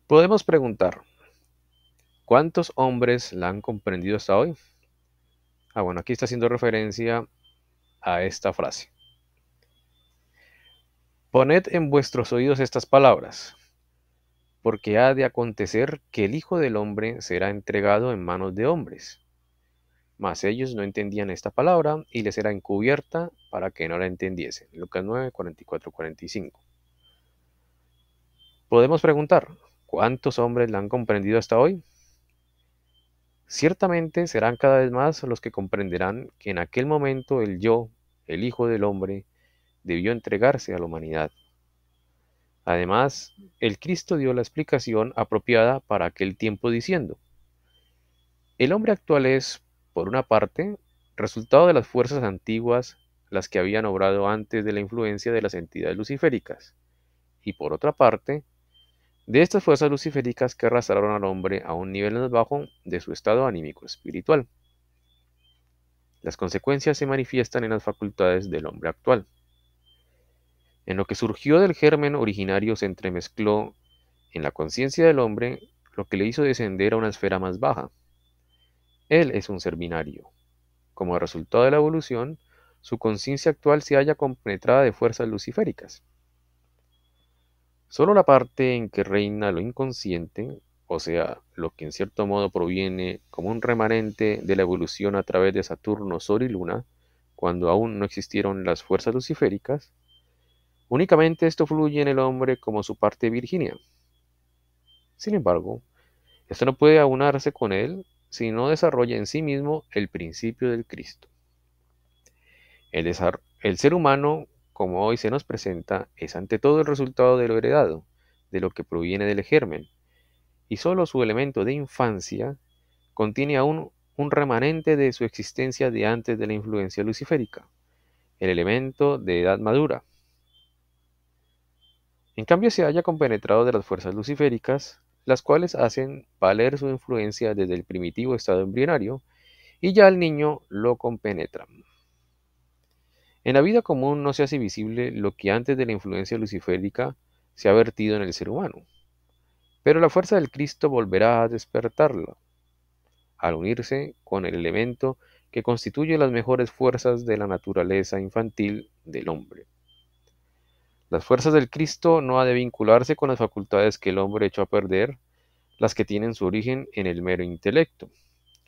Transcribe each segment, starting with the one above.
Podemos preguntar, ¿cuántos hombres la han comprendido hasta hoy? Bueno, aquí está haciendo referencia a esta frase. Poned en vuestros oídos estas palabras, porque ha de acontecer que el Hijo del Hombre será entregado en manos de hombres. Mas ellos no entendían esta palabra y les era encubierta para que no la entendiesen. Lucas 9, 44, 45. Podemos preguntar, ¿cuántos hombres la han comprendido hasta hoy? Ciertamente serán cada vez más los que comprenderán que en aquel momento el yo, el Hijo del Hombre, debió entregarse a la humanidad. Además, el Cristo dio la explicación apropiada para aquel tiempo diciendo, el hombre actual es, por una parte, resultado de las fuerzas antiguas, las que habían obrado antes de la influencia de las entidades luciféricas, y por otra parte, de estas fuerzas luciféricas que arrastraron al hombre a un nivel más bajo de su estado anímico espiritual. Las consecuencias se manifiestan en las facultades del hombre actual. En lo que surgió del germen originario se entremezcló en la conciencia del hombre lo que le hizo descender a una esfera más baja. Él es un ser binario. Como resultado de la evolución, su conciencia actual se halla compenetrada de fuerzas luciféricas. Solo la parte en que reina lo inconsciente, o sea, lo que en cierto modo proviene como un remanente de la evolución a través de Saturno, Sol y Luna, cuando aún no existieron las fuerzas luciféricas, únicamente esto fluye en el hombre como su parte virginia. Sin embargo, esto no puede aunarse con él si no desarrolla en sí mismo el principio del Cristo. El ser humano, como hoy se nos presenta, es ante todo el resultado de lo heredado, de lo que proviene del germen, y solo su elemento de infancia contiene aún un remanente de su existencia de antes de la influencia luciférica, el elemento de edad madura. En cambio se halla compenetrado de las fuerzas luciféricas, las cuales hacen valer su influencia desde el primitivo estado embrionario, y ya el niño lo compenetra. En la vida común no se hace visible lo que antes de la influencia luciférica se ha vertido en el ser humano, pero la fuerza del Cristo volverá a despertarlo, al unirse con el elemento que constituye las mejores fuerzas de la naturaleza infantil del hombre. Las fuerzas del Cristo no ha de vincularse con las facultades que el hombre echó a perder, las que tienen su origen en el mero intelecto,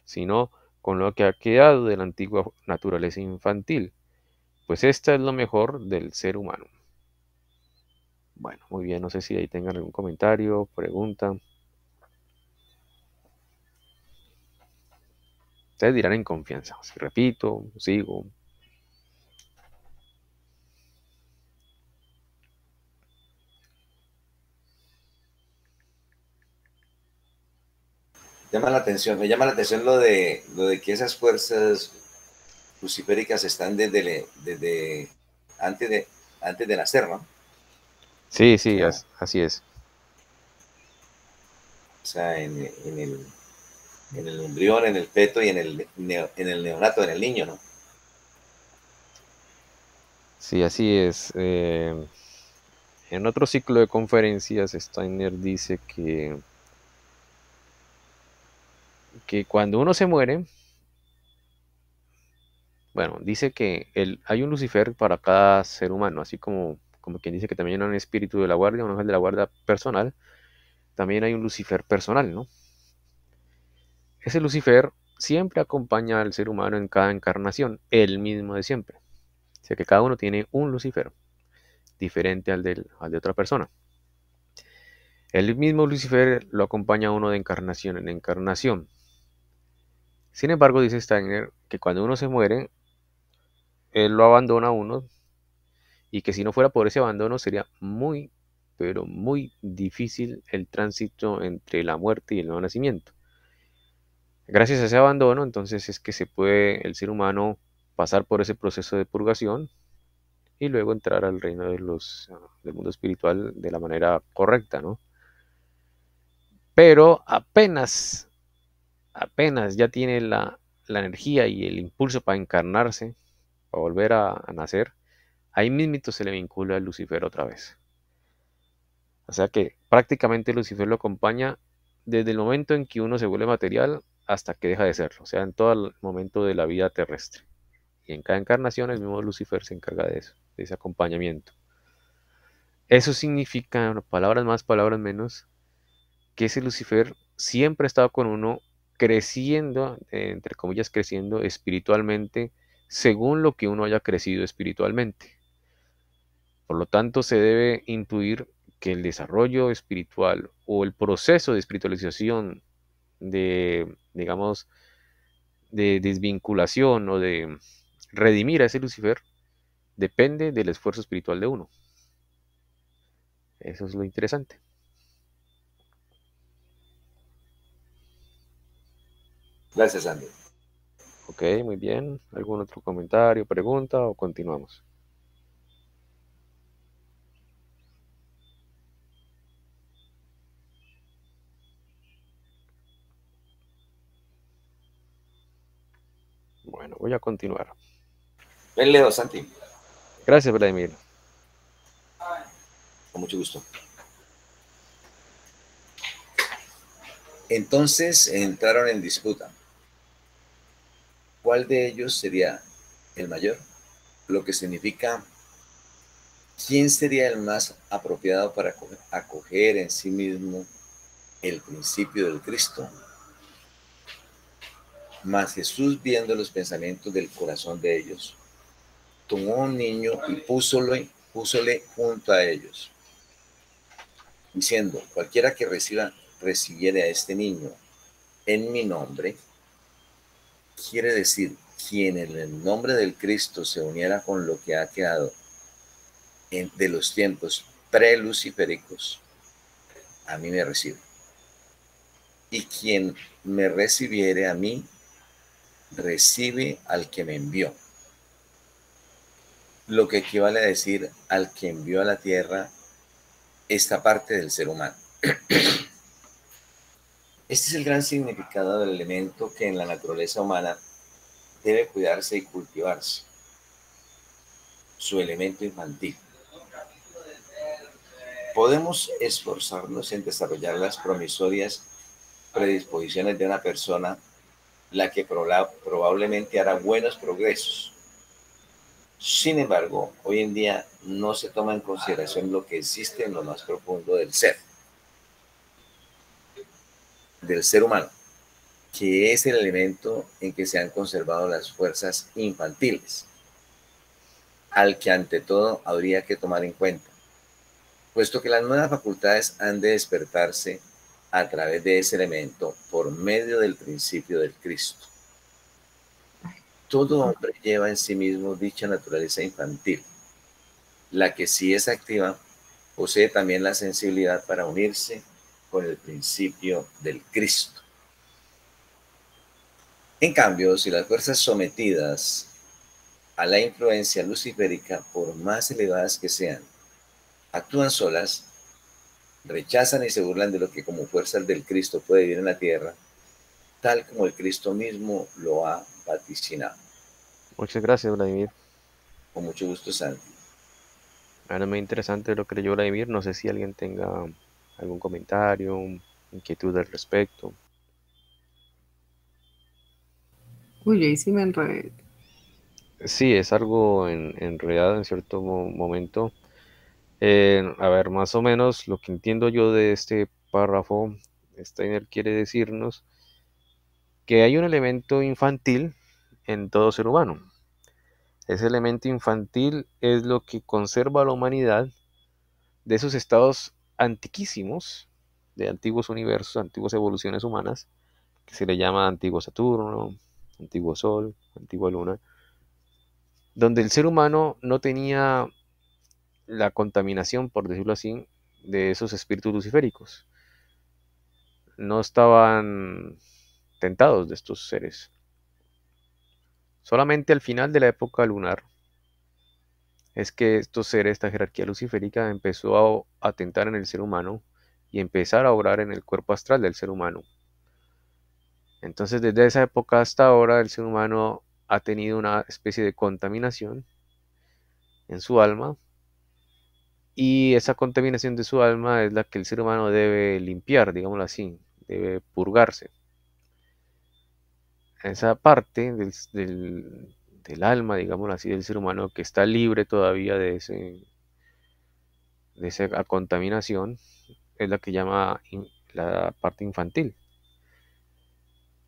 sino con lo que ha quedado de la antigua naturaleza infantil, pues esta es lo mejor del ser humano. Bueno, muy bien, no sé si ahí tengan algún comentario, pregunta. Ustedes dirán en confianza, si repito, sigo. Me llama la atención lo de que esas fuerzas luciféricas están desde antes de, antes de nacer, ¿no? Sí, O sí, sea, así es. en el embrión, en el feto y en el neonato, en el niño, ¿no? Sí, así es. En otro ciclo de conferencias, Steiner dice que cuando uno se muere, bueno, dice que hay un Lucifer para cada ser humano, así como quien dice que también hay un espíritu de la guardia, un ángel de la guardia personal, también hay un Lucifer personal, ¿no? Ese Lucifer siempre acompaña al ser humano en cada encarnación, el mismo de siempre. O sea que cada uno tiene un Lucifer, diferente al de otra persona. El mismo Lucifer lo acompaña a uno de encarnación en encarnación. Sin embargo, dice Steiner que cuando uno se muere, él lo abandona a uno y que si no fuera por ese abandono sería muy, pero muy difícil el tránsito entre la muerte y el nuevo nacimiento. Gracias a ese abandono, entonces es que se puede el ser humano pasar por ese proceso de purgación y luego entrar al reino del mundo espiritual de la manera correcta, ¿no? Pero apenas ya tiene la energía y el impulso para encarnarse, para volver a nacer, ahí mismito se le vincula a Lucifer otra vez. O sea que prácticamente Lucifer lo acompaña desde el momento en que uno se vuelve material hasta que deja de serlo, o sea, en todo el momento de la vida terrestre. Y en cada encarnación el mismo Lucifer se encarga de eso, de ese acompañamiento. Eso significa, palabras más, palabras menos, que ese Lucifer siempre ha estado con uno creciendo, entre comillas, creciendo espiritualmente, según lo que uno haya crecido espiritualmente. Por lo tanto, se debe intuir que el desarrollo espiritual o el proceso de espiritualización, de, digamos, de desvinculación o de redimir a ese Lucifer, depende del esfuerzo espiritual de uno. Eso es lo interesante. Gracias, Andy. Ok, muy bien. ¿Algún otro comentario, pregunta o continuamos? Bueno, voy a continuar. Ven, Leo, Santi, Gracias, Vladimir. con mucho gusto. Entonces entraron en disputa. ¿Cuál de ellos sería el mayor? Lo que significa, ¿quién sería el más apropiado para acoger en sí mismo el principio del Cristo? Mas Jesús, viendo los pensamientos del corazón de ellos, tomó un niño y púsole junto a ellos, diciendo, cualquiera que recibiere a este niño en mi nombre, quiere decir, quien en el nombre del Cristo se uniera con lo que ha quedado de los tiempos preluciféricos, a mí me recibe. Y quien me recibiere a mí, recibe al que me envió. Lo que equivale a decir al que envió a la tierra esta parte del ser humano. Este es el gran significado del elemento que en la naturaleza humana debe cuidarse y cultivarse, su elemento infantil. Podemos esforzarnos en desarrollar las promisorias predisposiciones de una persona, la que probablemente hará buenos progresos. Sin embargo, hoy en día no se toma en consideración lo que existe en lo más profundo del ser humano, que es el elemento en que se han conservado las fuerzas infantiles, al que ante todo habría que tomar en cuenta, puesto que las nuevas facultades han de despertarse a través de ese elemento por medio del principio del Cristo. Todo hombre lleva en sí mismo dicha naturaleza infantil, la que si es activa, posee también la sensibilidad para unirse con el principio del Cristo. En cambio, si las fuerzas sometidas a la influencia luciférica, por más elevadas que sean, actúan solas, rechazan y se burlan de lo que como fuerzas del Cristo puede vivir en la tierra, tal como el Cristo mismo lo ha vaticinado. Muchas gracias, Vladimir. Con mucho gusto, Santi. Ahora muy interesante lo que leyó Vladimir. No sé si alguien tenga algún comentario, inquietud al respecto. Uy, ahí sí me enredé. Sí, es algo enredado en cierto momento. A ver, más o menos lo que entiendo yo de este párrafo, Steiner quiere decirnos que hay un elemento infantil en todo ser humano. Ese elemento infantil es lo que conserva a la humanidad de esos estados antiquísimos, de antiguos universos, antiguas evoluciones humanas, que se le llama antiguo Saturno, antiguo Sol, antigua Luna, donde el ser humano no tenía la contaminación, por decirlo así, de esos espíritus luciféricos. No estaban tentados de estos seres. Solamente al final de la época lunar es que estos seres, esta jerarquía luciférica, empezó a atentar en el ser humano y empezar a obrar en el cuerpo astral del ser humano. Entonces, desde esa época hasta ahora, el ser humano ha tenido una especie de contaminación en su alma y esa contaminación de su alma es la que el ser humano debe limpiar, digámoslo así, debe purgarse. Esa parte del alma, digámoslo así, del ser humano que está libre todavía de esa contaminación, es la que llama la parte infantil.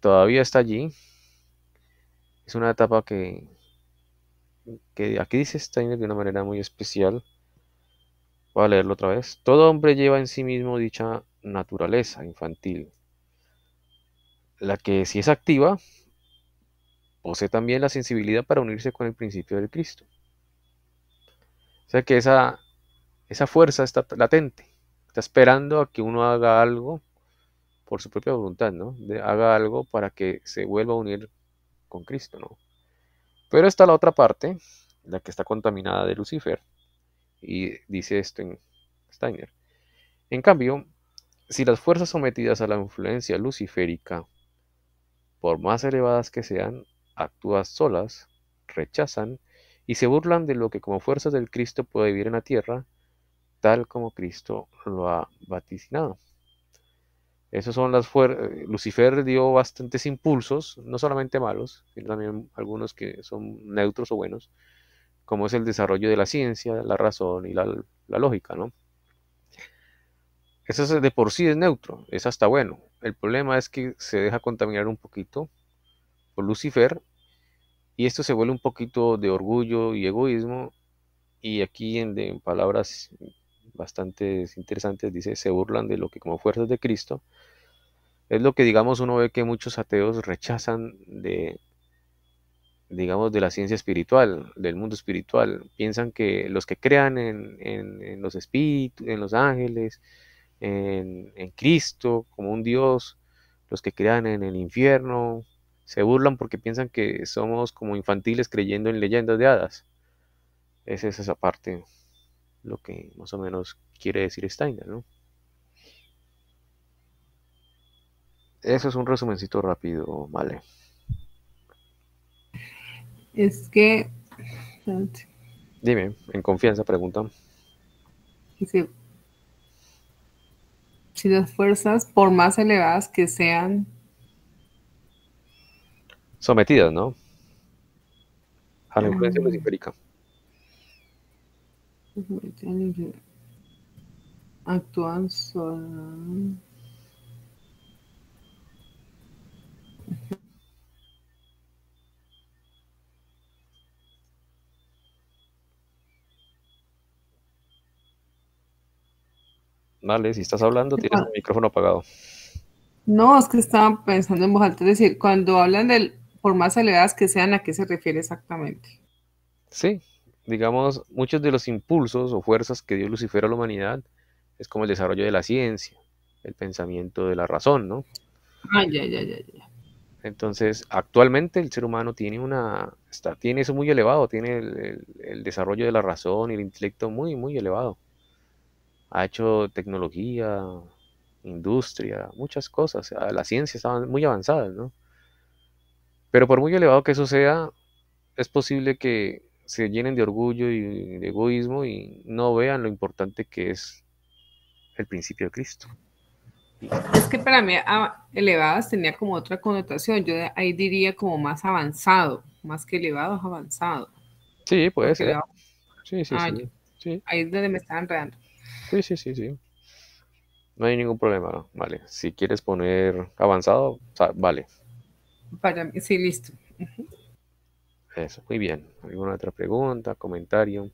Todavía está allí. Es una etapa que aquí dice Steiner de una manera muy especial. Voy a leerlo otra vez. Todo hombre lleva en sí mismo dicha naturaleza infantil, la que si es activa, posee también la sensibilidad para unirse con el principio del Cristo. O sea que esa fuerza está latente, está esperando a que uno haga algo por su propia voluntad, ¿no? Haga algo para que se vuelva a unir con Cristo, ¿no? Pero está la otra parte, la que está contaminada de Lucifer, y dice esto en Steiner. En cambio, si las fuerzas sometidas a la influencia luciférica, por más elevadas que sean, actúan solas, rechazan y se burlan de lo que como fuerzas del Cristo puede vivir en la tierra, tal como Cristo lo ha vaticinado. Esos son Lucifer dio bastantes impulsos, no solamente malos, sino también algunos que son neutros o buenos, como es el desarrollo de la ciencia, la razón y la lógica, ¿no? Eso de por sí es neutro, es hasta bueno. El problema es que se deja contaminar un poquito por Lucifer y esto se vuelve un poquito de orgullo y egoísmo y aquí en palabras bastante interesantes dice, se burlan de lo que como fuerzas de Cristo. Es lo que digamos uno ve que muchos ateos rechazan digamos, de la ciencia espiritual, del mundo espiritual. Piensan que los que crean en los espíritus, en los ángeles, en Cristo como un Dios, los que crean en el infierno, se burlan porque piensan que somos como infantiles creyendo en leyendas de hadas. Esa es esa parte, lo que más o menos quiere decir Steiner, ¿no? Eso es un resumencito rápido, vale. Es que, Dime, en confianza pregunta. dice, si las fuerzas, por más elevadas que sean, Sometidas, ¿no? A la influencia luciférica. actúan solas. Vale, si estás hablando, tienes el micrófono apagado. No, es que estaba pensando en voz alta, es decir, cuando hablan del por más elevadas que sean, ¿a qué se refiere exactamente? Sí, digamos, muchos de los impulsos o fuerzas que dio Lucifer a la humanidad es como el desarrollo de la ciencia, el pensamiento de la razón, ¿no? Ah, ya. Entonces, actualmente el ser humano tiene eso muy elevado, tiene el desarrollo de la razón y el intelecto muy, muy elevado. Ha hecho tecnología, industria, muchas cosas. O sea, la ciencia está muy avanzada, ¿no? Pero por muy elevado que eso sea, es posible que se llenen de orgullo y de egoísmo y no vean lo importante que es el principio de Cristo. Es que para mí elevadas tenía como otra connotación, yo ahí diría como más avanzado, más que elevado es avanzado, Sí, puede porque ser. elevado, Sí, sí, ya, sí. Sí, ahí es donde me estaba enredando. sí, sí, sí, sí. No hay ningún problema, vale. Si quieres poner avanzado, vale. Para mí, sí, listo. Eso, muy bien. ¿Alguna otra pregunta, comentario?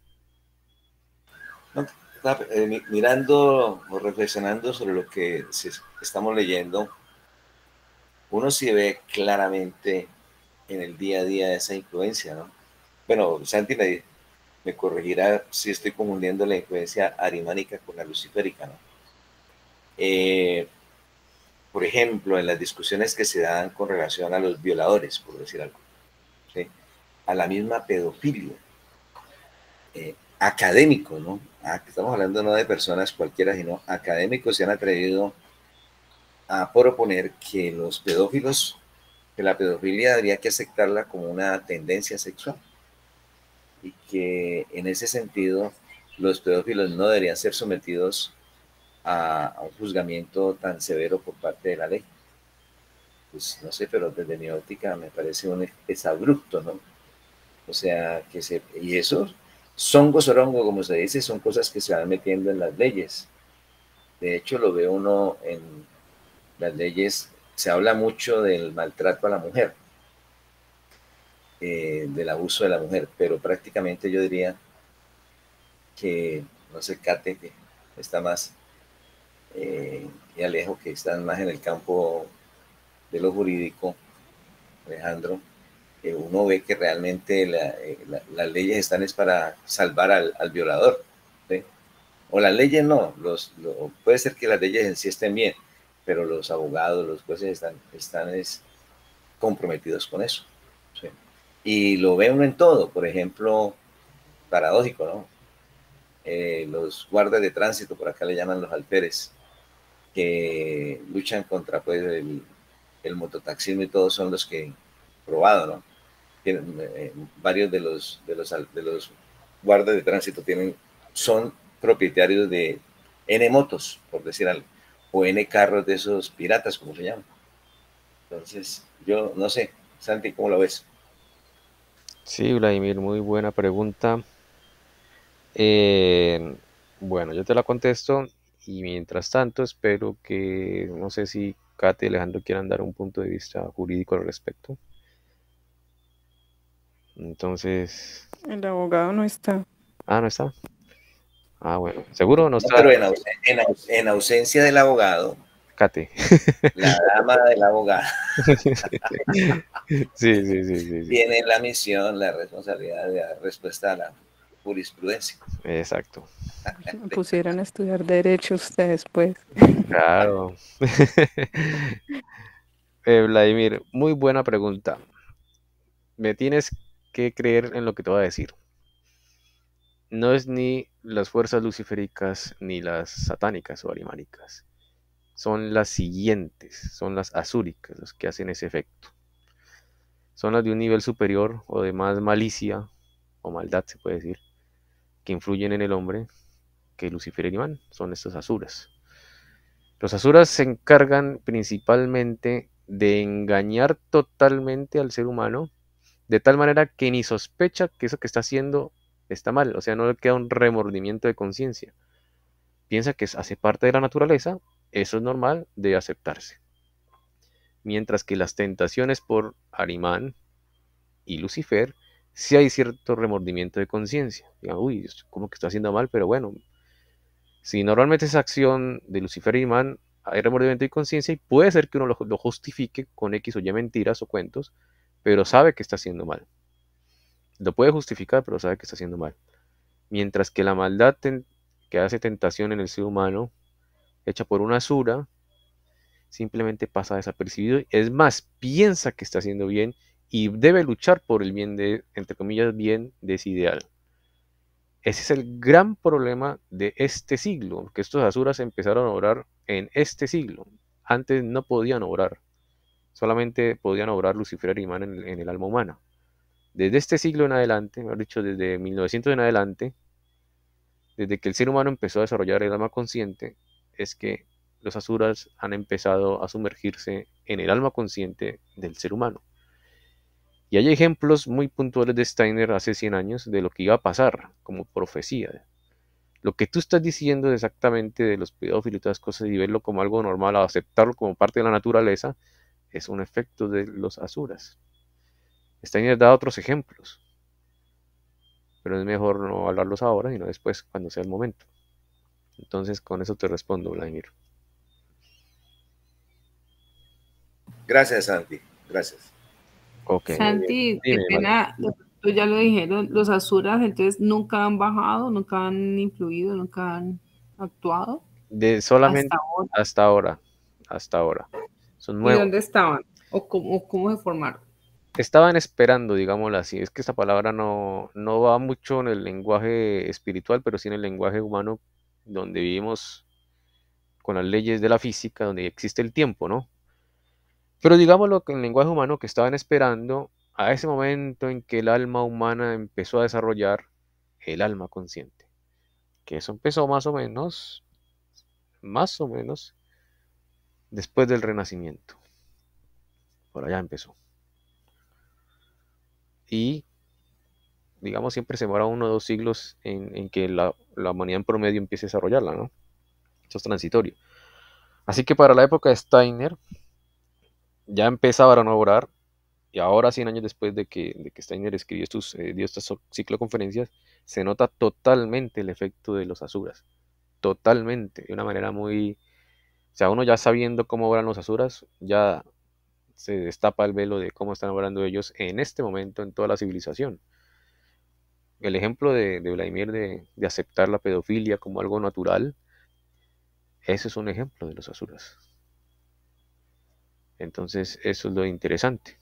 No, mirando o reflexionando sobre lo que estamos leyendo, uno sí ve claramente en el día a día esa influencia, ¿no? Bueno, Santi me corregirá si estoy confundiendo la influencia arimánica con la luciférica, ¿no? Por ejemplo, en las discusiones que se dan con relación a los violadores, por decir algo, ¿sí? A la misma pedofilia, académicos, ¿no? Estamos hablando no de personas cualquiera, sino académicos se han atrevido a proponer que los pedófilos, que la pedofilia habría que aceptarla como una tendencia sexual y que en ese sentido los pedófilos no deberían ser sometidos a un juzgamiento tan severo por parte de la ley. Pues no sé, pero desde mi óptica me parece un exabrupto, ¿no? O sea, y eso, songo, sorongo, como se dice, son cosas que se van metiendo en las leyes. De hecho, lo ve uno en las leyes, se habla mucho del maltrato a la mujer, del abuso de la mujer, pero prácticamente yo diría que, no sé, Kate, que está más, y Alejo, que están más en el campo de lo jurídico, Alejandro, uno ve que realmente las leyes están es para salvar al violador, ¿sí? O las leyes no, puede ser que las leyes en sí estén bien, pero los abogados, los jueces están comprometidos con eso, ¿sí? Y lo ve uno en todo, por ejemplo, paradójico, ¿no? Los guardas de tránsito, por acá le llaman los alférez, que luchan contra pues, el mototaxismo y todos son los que probado, ¿no? Tienen, varios de los guardas de tránsito son propietarios de N motos, por decir algo, o N carros de esos piratas, como se llaman. Entonces, yo no sé, Santi, ¿cómo lo ves? Sí, Vladimir, muy buena pregunta. Eh, bueno, yo te la contesto y mientras tanto espero que, no sé si Kate y Alejandro quieran dar un punto de vista jurídico al respecto. Entonces, El abogado no está. ¿no está? Bueno, seguro no No, pero está en ausencia del abogado, Kate. la dama del abogado Sí, sí, sí, sí, sí. tiene la misión, la responsabilidad de dar respuesta a la jurisprudencia. Exacto. Me pusieron a estudiar derecho ustedes, pues. Claro. Vladimir, muy buena pregunta. Me tienes que creer en lo que te voy a decir. No es ni las fuerzas luciféricas ni las satánicas o arimánicas. Son las siguientes, son las azúricas las que hacen ese efecto. Son las de un nivel superior o de más malicia o maldad, se puede decir, que influyen en el hombre que Lucifer y Imán. Son estos asuras. Los asuras se encargan principalmente de engañar totalmente al ser humano, de tal manera que ni sospecha que eso que está haciendo está mal, o sea, no le queda un remordimiento de conciencia. Piensa que hace parte de la naturaleza, eso es normal, debe aceptarse. Mientras que las tentaciones por Arimán y Lucifer, sí hay cierto remordimiento de conciencia. Uy, como que está haciendo mal, pero bueno, si normalmente esa acción de Lucifer y Arimán hay remordimiento de conciencia y puede ser que uno lo justifique con X o Y mentiras o cuentos, pero sabe que está haciendo mal. Lo puede justificar, pero sabe que está haciendo mal. Mientras que la maldad que hace tentación en el ser humano, hecha por una asura, simplemente pasa desapercibido. Es más, piensa que está haciendo bien y debe luchar por el bien de, entre comillas, bien de ese ideal. Ese es el gran problema de este siglo, que estos asuras empezaron a obrar en este siglo. Antes no podían obrar, solamente podían obrar Lucifer y Imán en el alma humana. Desde este siglo en adelante, mejor dicho, desde 1900 en adelante, desde que el ser humano empezó a desarrollar el alma consciente, es que los asuras han empezado a sumergirse en el alma consciente del ser humano. Y hay ejemplos muy puntuales de Steiner hace 100 años de lo que iba a pasar como profecía. Lo que tú estás diciendo exactamente de los pedófilos y todas las cosas y verlo como algo normal o aceptarlo como parte de la naturaleza es un efecto de los asuras. Steiner da otros ejemplos, pero es mejor no hablarlos ahora, sino después, cuando sea el momento. Entonces, con eso te respondo, Vladimir. Gracias, Santi. Gracias. Ok. Santi, qué Dime, Vale. pena, tú ya lo dijeron, los asuras entonces nunca han bajado, nunca han influido, nunca han actuado Solamente hasta ahora. hasta ahora. Hasta ahora. Son ¿Y nuevos. dónde estaban? ¿O cómo se formaron? Estaban esperando, digámoslo así. Es que esta palabra no va mucho en el lenguaje espiritual, pero sí en el lenguaje humano, donde vivimos con las leyes de la física, donde existe el tiempo, ¿no? Pero digámoslo que en el lenguaje humano que estaban esperando a ese momento en que el alma humana empezó a desarrollar el alma consciente. que eso empezó más o menos después del Renacimiento. Por allá empezó. Y, digamos, siempre se demora 1 o 2 siglos en que la humanidad en promedio empiece a desarrollarla, ¿no? Eso es transitorio. Así que para la época de Steiner ya empezaban a obrar, y ahora 100 años después de que Steiner escribió dio estas cicloconferencias, se nota totalmente el efecto de los asuras. Totalmente, de una manera muy... O sea, uno ya sabiendo cómo obran los asuras, ya se destapa el velo de cómo están obrando ellos en este momento en toda la civilización. El ejemplo de Vladimir de aceptar la pedofilia como algo natural, ese es un ejemplo de los asuras. Entonces, eso es lo interesante.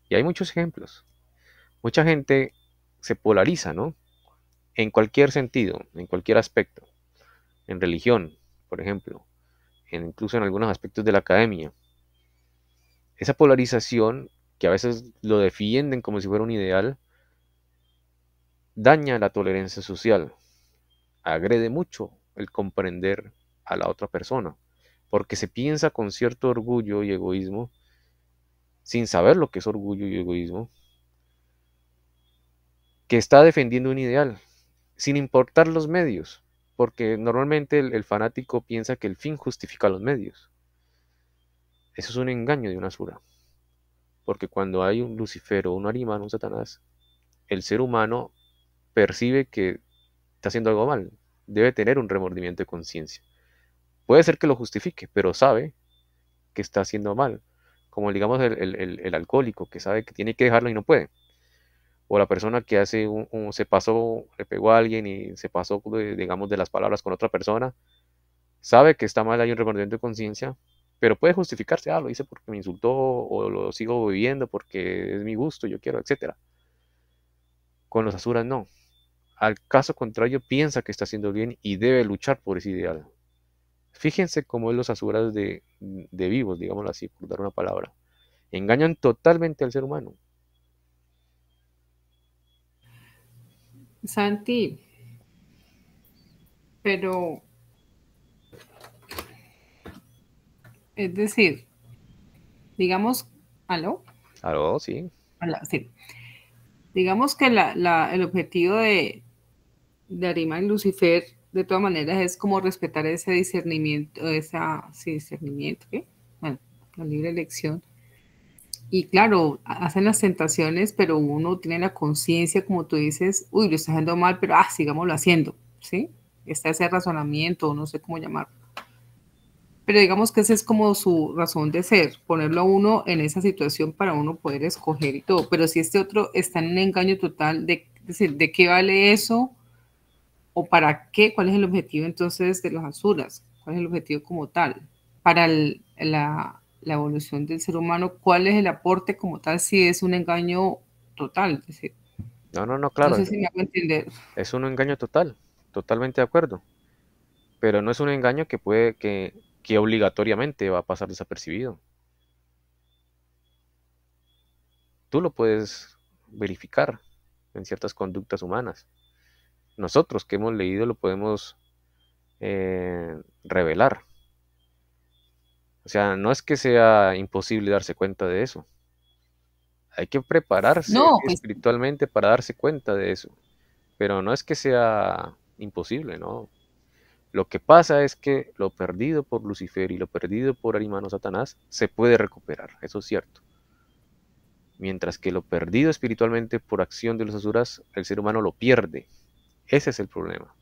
Y hay muchos ejemplos. Mucha gente se polariza, ¿no? En cualquier sentido, en cualquier aspecto. En religión, por ejemplo, incluso en algunos aspectos de la academia. Esa polarización, que a veces lo defienden como si fuera un ideal, daña la tolerancia social, agrede mucho el comprender a la otra persona, porque se piensa con cierto orgullo y egoísmo, sin saber lo que es orgullo y egoísmo, que está defendiendo un ideal, sin importar los medios, porque normalmente el fanático piensa que el fin justifica los medios. Eso es un engaño de una sura, porque cuando hay un Lucifer o un Arimán, un Satanás, el ser humano percibe que está haciendo algo mal, debe tener un remordimiento de conciencia. Puede ser que lo justifique, pero sabe que está haciendo mal, como digamos el alcohólico, que sabe que tiene que dejarlo y no puede. O la persona que hace se pasó, le pegó a alguien y se pasó, digamos, de las palabras con otra persona, sabe que está mal, hay un remordimiento de conciencia, pero puede justificarse, lo hice porque me insultó, o lo sigo viviendo porque es mi gusto, yo quiero, etcétera. Con los asuras no. Al caso contrario, piensa que está haciendo bien y debe luchar por ese ideal. Fíjense cómo es los asuras de vivos, digámoslo así, por dar una palabra. Engañan totalmente al ser humano. Santi, pero es decir, digamos, ¿aló? Aló, sí. Hola, sí. Digamos que el objetivo de Arima y Lucifer, de todas maneras, es como respetar ese discernimiento, sí, discernimiento, ¿qué? Bueno, la libre elección. Y claro, hacen las tentaciones, pero uno tiene la conciencia, como tú dices, uy, lo está haciendo mal, pero sigámoslo haciendo, ¿sí? Está ese razonamiento, no sé cómo llamarlo. Pero digamos que esa es como su razón de ser, ponerlo a uno en esa situación para uno poder escoger y todo. Pero si este otro está en un engaño total, es decir, ¿de qué vale eso? ¿O para qué? ¿Cuál es el objetivo entonces de los asuras? ¿Cuál es el objetivo como tal? Para la evolución del ser humano, ¿cuál es el aporte como tal si es un engaño total? Es decir, No, no claro, sé si me hago entender. es un engaño total, totalmente de acuerdo. Pero no es un engaño que obligatoriamente va a pasar desapercibido. Tú lo puedes verificar en ciertas conductas humanas. Nosotros que hemos leído lo podemos revelar. O sea, no es que sea imposible darse cuenta de eso. Hay que prepararse No, pues espiritualmente para darse cuenta de eso. Pero no es que sea imposible, ¿no? Lo que pasa es que lo perdido por Lucifer y lo perdido por Arimano Satanás se puede recuperar, eso es cierto. Mientras que lo perdido espiritualmente por acción de los asuras, el ser humano lo pierde. Ese es el problema.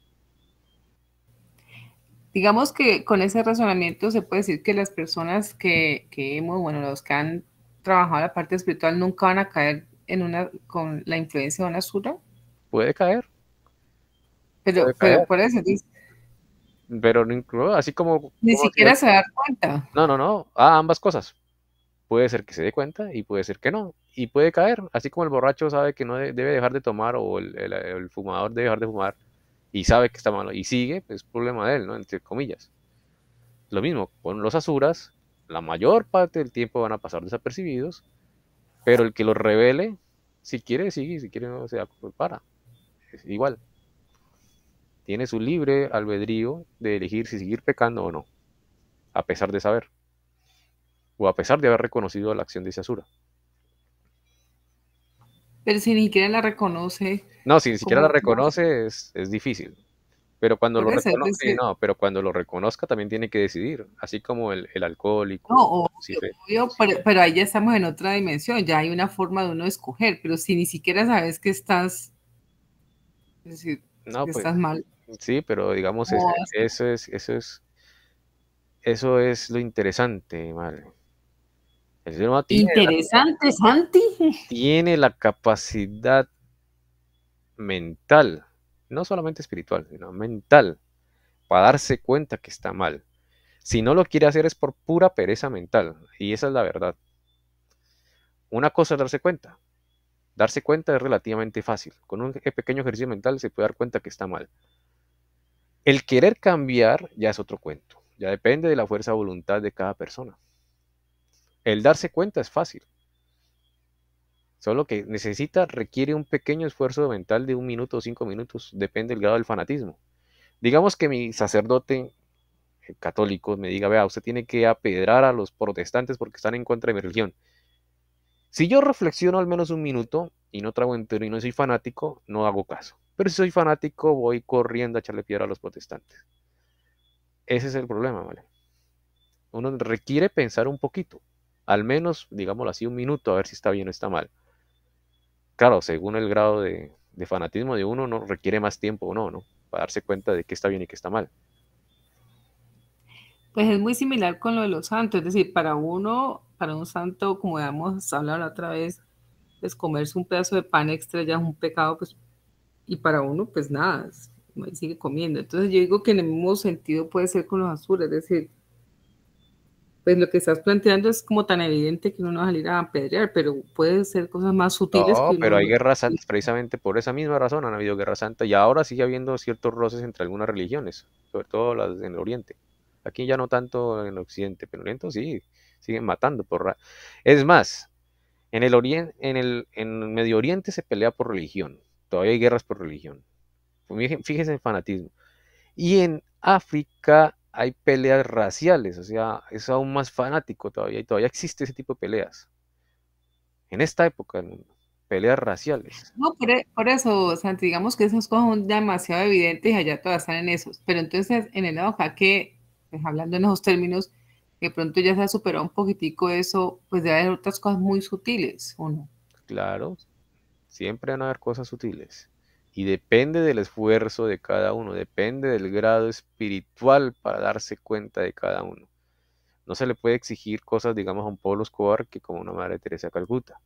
digamos que con ese razonamiento se puede decir que las personas que hemos, bueno, los que han trabajado la parte espiritual nunca van a caer con la influencia de una sura, Puede caer, pero, puede caer. por eso Pero así ni como si... siquiera se da cuenta. No. Ambas cosas. Puede ser que se dé cuenta y puede ser que no. Y puede caer, así como el borracho sabe que no debe dejar de tomar o el fumador debe dejar de fumar y sabe que está malo y sigue, pues es problema de él, ¿no? Entre comillas. Lo mismo, con los asuras, la mayor parte del tiempo van a pasar desapercibidos, pero el que los revele, si quiere sigue, si quiere no se para. Es igual. tiene su libre albedrío de elegir si seguir pecando o no, a pesar de saber, o a pesar de haber reconocido la acción de ese Asura. Pero si ni siquiera la reconoce, No, si ni siquiera la ¿cómo hace? reconoce es difícil. Pero cuando lo Por eso, es reconoce, decir, no, pero cuando lo reconozca también tiene que decidir, así como el no, alcohólico, obvio, Lucifer. obvio, pero ahí ya estamos en otra dimensión, ya hay una forma de uno escoger, pero si ni siquiera sabes que estás, es decir, No, que pues estás mal, sí, pero digamos, ¿cómo vas? eso es lo interesante, ¿vale? El ser humano Interesante, Santi. tiene la capacidad mental, no solamente espiritual, sino mental, para darse cuenta que está mal. Si no lo quiere hacer es por pura pereza mental, y esa es la verdad. Una cosa es darse cuenta. Darse cuenta es relativamente fácil. Con un pequeño ejercicio mental se puede dar cuenta que está mal. El querer cambiar ya es otro cuento. Ya depende de la fuerza de voluntad de cada persona. El darse cuenta es fácil. Solo que requiere un pequeño esfuerzo mental de 1 minuto o 5 minutos. Depende del grado del fanatismo. Digamos que mi sacerdote católico me diga, vea, usted tiene que apedrar a los protestantes porque están en contra de mi religión. Si yo reflexiono al menos 1 minuto y no trago entero y no soy fanático, no hago caso. Pero si soy fanático, voy corriendo a echarle piedra a los protestantes. Ese es el problema, ¿vale? Uno requiere pensar un poquito, al menos, digámoslo así, 1 minuto, a ver si está bien o está mal. Claro, según el grado de fanatismo de uno, no requiere más tiempo o no, ¿no? Para darse cuenta de qué está bien y qué está mal. Pues es muy similar con lo de los santos, es decir, para uno, para un santo, como habíamos hablado la otra vez, pues comerse un pedazo de pan extra ya es un pecado, pues, y para uno, pues nada, sigue comiendo. Entonces yo digo que en el mismo sentido puede ser con los azules, es decir, pues lo que estás planteando es como tan evidente que uno no va a salir a apedrear, pero puede ser cosas más sutiles que No, uno pero hay no. guerras santas precisamente por esa misma razón, han habido guerras santas y ahora sigue habiendo ciertos roces entre algunas religiones, sobre todo las en el Oriente. Aquí ya no tanto en Occidente, pero en Oriente sí, siguen matando Es más, en Medio Oriente se pelea por religión, todavía hay guerras por religión. Fíjese en fanatismo. Y en África hay peleas raciales, o sea, es aún más fanático todavía y todavía existe ese tipo de peleas. En esta época del mundo, peleas raciales. No, por eso, Santi, digamos que esas cosas son demasiado evidentes y allá todas están en esos. Pero entonces, en el lado acá que, pues, hablando en esos términos, de pronto ya se ha superado un poquitico eso, pues debe haber otras cosas muy sutiles, ¿o no? Claro, siempre van a haber cosas sutiles. Y depende del esfuerzo de cada uno, depende del grado espiritual para darse cuenta de cada uno. No se le puede exigir cosas, digamos, a un Pablo Escobar que como una Madre Teresa de Calcuta.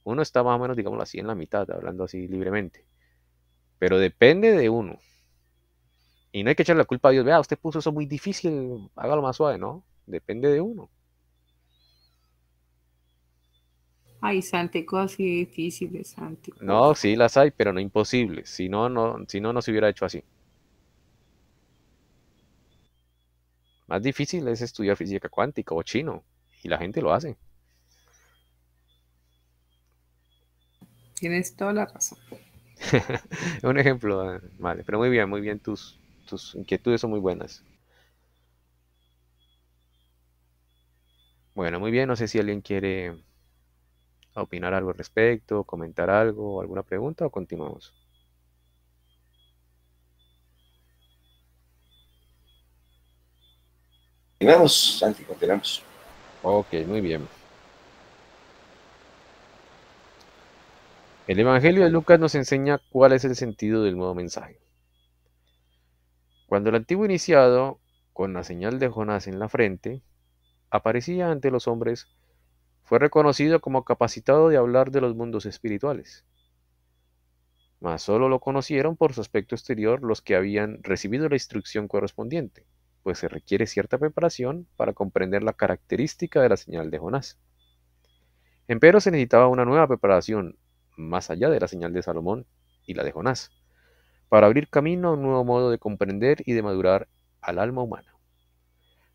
Uno está más o menos, digámoslo así, en la mitad, hablando así libremente. Pero depende de uno. Y no hay que echarle la culpa a Dios. Vea, usted puso eso muy difícil, hágalo más suave, ¿no? Depende de uno. Ay, Santi, cosas así difíciles, Santi, No, porfa. sí las hay, pero no imposibles. Si no, no se hubiera hecho así. Más difícil es estudiar física cuántica o chino. Y la gente lo hace. Tienes toda la razón. Un ejemplo, vale. Pero muy bien, tus inquietudes son muy buenas. Bueno, muy bien. No sé si alguien quiere opinar algo al respecto, comentar algo, alguna pregunta o continuamos. Continuamos, Santi, continuamos. Ok, muy bien. El Evangelio de Lucas nos enseña cuál es el sentido del nuevo mensaje. Cuando el antiguo iniciado, con la señal de Jonás en la frente, aparecía ante los hombres, fue reconocido como capacitado de hablar de los mundos espirituales. Mas solo lo conocieron por su aspecto exterior los que habían recibido la instrucción correspondiente, pues se requiere cierta preparación para comprender la característica de la señal de Jonás. Empero se necesitaba una nueva preparación, más allá de la señal de Salomón y la de Jonás, para abrir camino a un nuevo modo de comprender y de madurar al alma humana.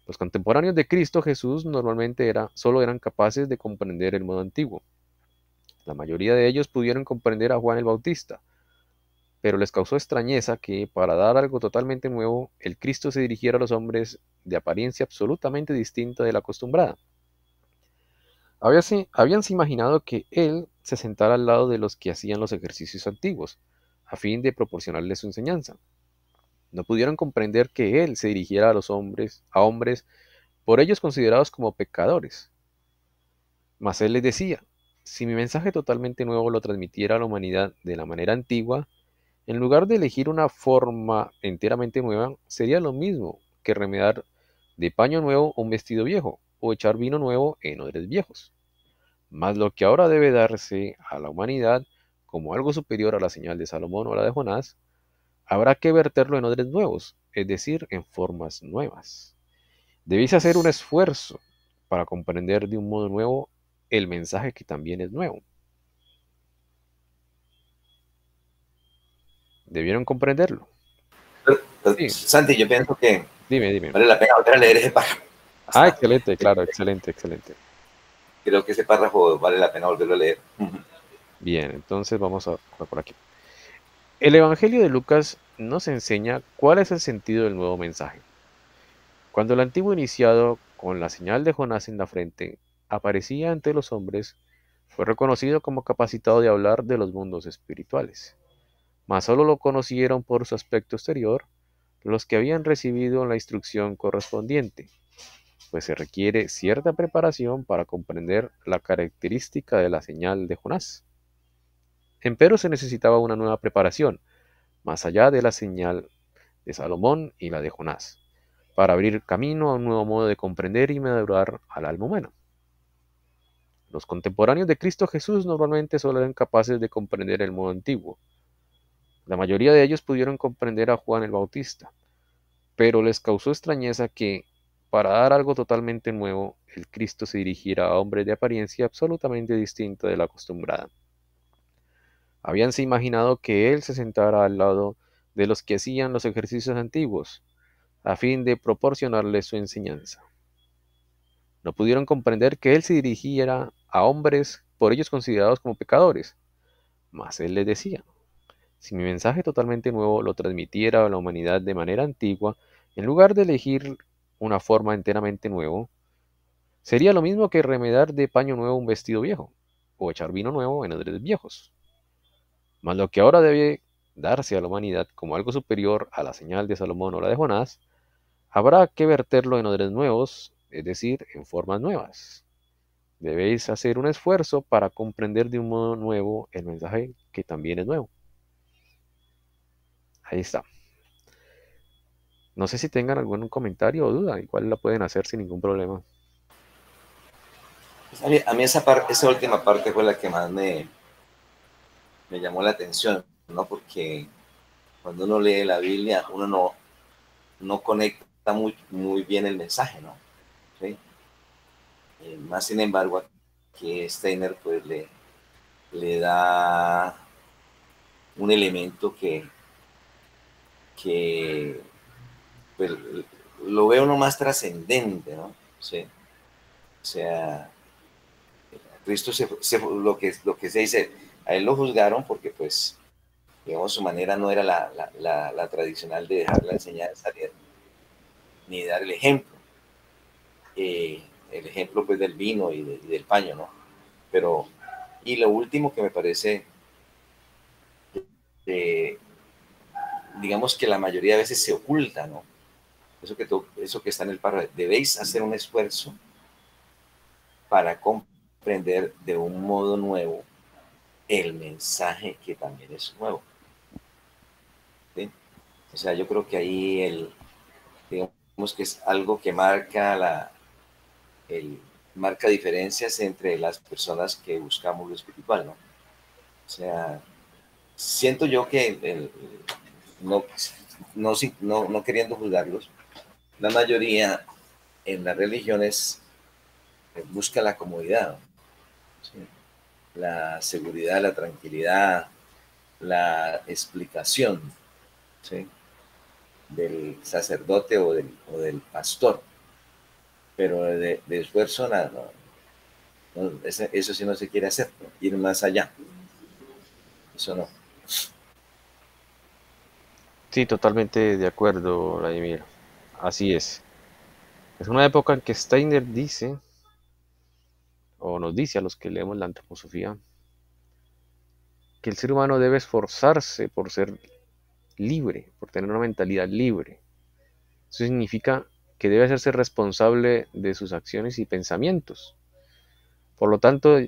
Los contemporáneos de Cristo Jesús normalmente solo eran capaces de comprender el modo antiguo. La mayoría de ellos pudieron comprender a Juan el Bautista, pero les causó extrañeza que, para dar algo totalmente nuevo, el Cristo se dirigiera a los hombres de apariencia absolutamente distinta de la acostumbrada. Habíanse imaginado que Él se sentara al lado de los que hacían los ejercicios antiguos, a fin de proporcionarles su enseñanza. No pudieron comprender que Él se dirigiera a hombres por ellos considerados como pecadores. Mas Él les decía: si mi mensaje totalmente nuevo lo transmitiera a la humanidad de la manera antigua, en lugar de elegir una forma enteramente nueva, sería lo mismo que remedar de paño nuevo un vestido viejo, o echar vino nuevo en odres viejos. Mas lo que ahora debe darse a la humanidad como algo superior a la señal de Salomón o la de Jonás, habrá que verterlo en odres nuevos, es decir, en formas nuevas. Debéis hacer un esfuerzo para comprender de un modo nuevo el mensaje que también es nuevo. Debieron comprenderlo. Sí, Santi, yo pienso que dime. vale la pena volver a leer ese párrafo. Ah, excelente, claro, excelente. Creo que ese párrafo vale la pena volverlo a leer. Bien, entonces vamos a por aquí. El Evangelio de Lucas nos enseña cuál es el sentido del nuevo mensaje. Cuando el antiguo iniciado, con la señal de Jonás en la frente, aparecía ante los hombres, fue reconocido como capacitado de hablar de los mundos espirituales. Mas solo lo conocieron por su aspecto exterior los que habían recibido la instrucción correspondiente, pues se requiere cierta preparación para comprender la característica de la señal de Jonás. Empero se necesitaba una nueva preparación, más allá de la señal de Salomón y la de Jonás, para abrir camino a un nuevo modo de comprender y madurar al alma humana. Los contemporáneos de Cristo Jesús normalmente solo eran capaces de comprender el modo antiguo. La mayoría de ellos pudieron comprender a Juan el Bautista, pero les causó extrañeza que, para dar algo totalmente nuevo, el Cristo se dirigiera a hombres de apariencia absolutamente distinta de la acostumbrada. Habíanse imaginado que Él se sentara al lado de los que hacían los ejercicios antiguos, a fin de proporcionarles su enseñanza. No pudieron comprender que Él se dirigiera a hombres por ellos considerados como pecadores, mas Él les decía: si mi mensaje totalmente nuevo lo transmitiera a la humanidad de manera antigua, en lugar de elegir una forma enteramente nueva, sería lo mismo que remedar de paño nuevo un vestido viejo, o echar vino nuevo en odres viejos. Mas lo que ahora debe darse a la humanidad como algo superior a la señal de Salomón o la de Jonás, habrá que verterlo en odres nuevos, es decir, en formas nuevas. Debéis hacer un esfuerzo para comprender de un modo nuevo el mensaje que también es nuevo. Ahí está. No sé si tengan algún comentario o duda, igual la pueden hacer sin ningún problema. A mí esa última parte fue la que más me llamó la atención, ¿no? Porque cuando uno lee la Biblia, uno no conecta muy bien el mensaje, ¿no? ¿Sí? Más sin embargo, que Steiner pues le da un elemento que pues, lo ve uno más trascendente, ¿no? ¿Sí? O sea, Cristo lo que se dice, a él lo juzgaron porque pues, digamos, su manera no era la tradicional de dejar la enseñanza ni dar el ejemplo. El ejemplo pues del vino y del paño, ¿no? Pero, y lo último que me parece, digamos que la mayoría de veces se oculta, ¿no? Eso que está en el párrafo, debéis hacer un esfuerzo para comprender de un modo nuevo el mensaje que también es nuevo. ¿Sí? O sea, yo creo que ahí digamos que es algo que marca diferencias entre las personas que buscamos lo espiritual, ¿no? O sea, siento yo que no queriendo juzgarlos, la mayoría en las religiones busca la comodidad, ¿no? ¿Sí? La seguridad, la tranquilidad, la explicación, ¿sí? Del sacerdote o del pastor, pero de esfuerzo nada, no, eso sí no se quiere hacer, ¿no? Ir más allá, eso no. Sí, totalmente de acuerdo, Vladimir. Así es. Es una época en que Steiner dice, o nos dice a los que leemos la antroposofía, que el ser humano debe esforzarse por ser libre, por tener una mentalidad libre. Eso significa que debe hacerse responsable de sus acciones y pensamientos. Por lo tanto,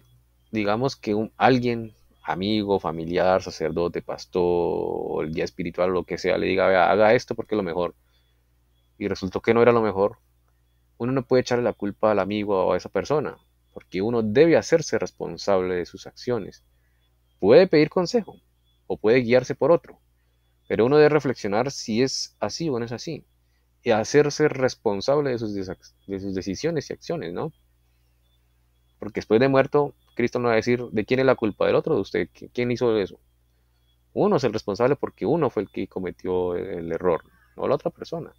digamos que alguien, amigo, familiar, sacerdote, pastor, el guía espiritual, lo que sea, le diga, "Vea, haga esto porque es lo mejor", y resultó que no era lo mejor, uno no puede echarle la culpa al amigo o a esa persona, porque uno debe hacerse responsable de sus acciones. Puede pedir consejo o puede guiarse por otro, pero uno debe reflexionar si es así o no es así, y hacerse responsable de sus decisiones y acciones, ¿no? Porque después de muerto, Cristo no va a decir de quién es la culpa, del otro, de usted, quién hizo eso. Uno es el responsable porque uno fue el que cometió el error, no la otra persona.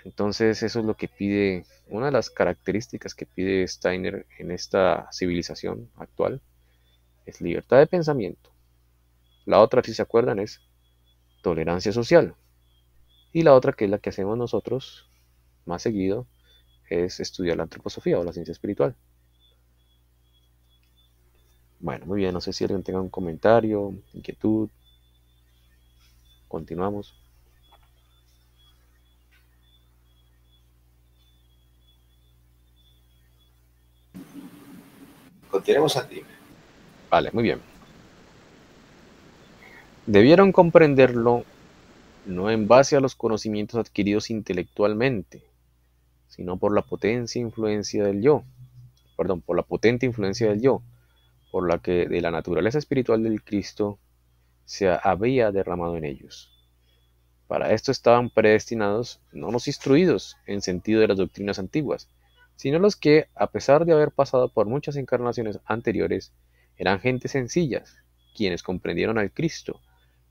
Entonces eso es lo que pide, una de las características que pide Steiner en esta civilización actual, es libertad de pensamiento. La otra, si se acuerdan, es tolerancia social. Y la otra, que es la que hacemos nosotros más seguido, es estudiar la antroposofía o la ciencia espiritual. Bueno, muy bien, no sé si alguien tenga un comentario, inquietud. Continuamos. Continuemos aquí. Vale, muy bien. Debieron comprenderlo no en base a los conocimientos adquiridos intelectualmente, sino por la potencia e influencia del yo, perdón, por la potente influencia del yo, por la que de la naturaleza espiritual del Cristo se había derramado en ellos. Para esto estaban predestinados no los instruidos en sentido de las doctrinas antiguas, sino los que, a pesar de haber pasado por muchas encarnaciones anteriores, eran gentes sencillas, quienes comprendieron al Cristo,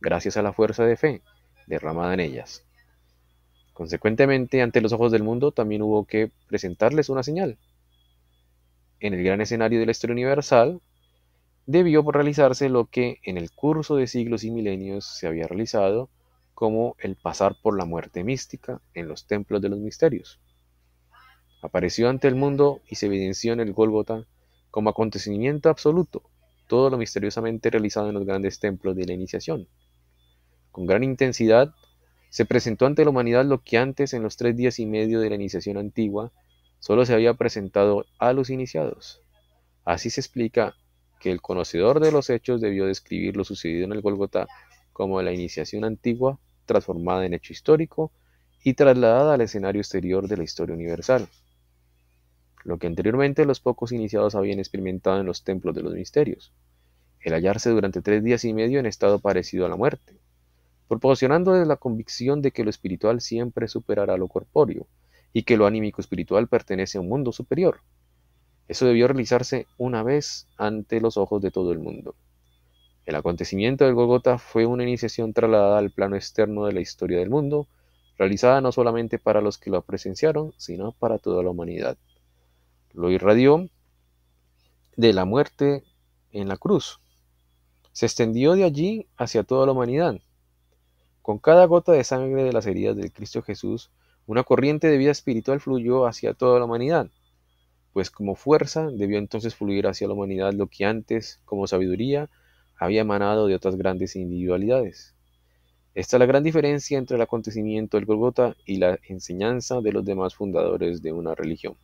gracias a la fuerza de fe derramada en ellas. Consecuentemente, ante los ojos del mundo también hubo que presentarles una señal. En el gran escenario de la historia universal, debió realizarse lo que en el curso de siglos y milenios se había realizado como el pasar por la muerte mística en los templos de los misterios. Apareció ante el mundo y se evidenció en el Gólgota como acontecimiento absoluto todo lo misteriosamente realizado en los grandes templos de la iniciación. Con gran intensidad se presentó ante la humanidad lo que antes, en los 3 días y medio de la iniciación antigua, solo se había presentado a los iniciados. Así se explica que el conocedor de los hechos debió describir lo sucedido en el Gólgota como la iniciación antigua transformada en hecho histórico y trasladada al escenario exterior de la historia universal. Lo que anteriormente los pocos iniciados habían experimentado en los templos de los misterios, el hallarse durante 3 días y medio en estado parecido a la muerte, proporcionándoles la convicción de que lo espiritual siempre superará lo corpóreo y que lo anímico espiritual pertenece a un mundo superior. Eso debió realizarse una vez ante los ojos de todo el mundo. El acontecimiento del Gólgota fue una iniciación trasladada al plano externo de la historia del mundo, realizada no solamente para los que lo presenciaron, sino para toda la humanidad. Lo irradió de la muerte en la cruz. Se extendió de allí hacia toda la humanidad. Con cada gota de sangre de las heridas del Cristo Jesús, una corriente de vida espiritual fluyó hacia toda la humanidad, pues como fuerza debió entonces fluir hacia la humanidad lo que antes, como sabiduría, había emanado de otras grandes individualidades. Esta es la gran diferencia entre el acontecimiento del Gólgota y la enseñanza de los demás fundadores de una religión.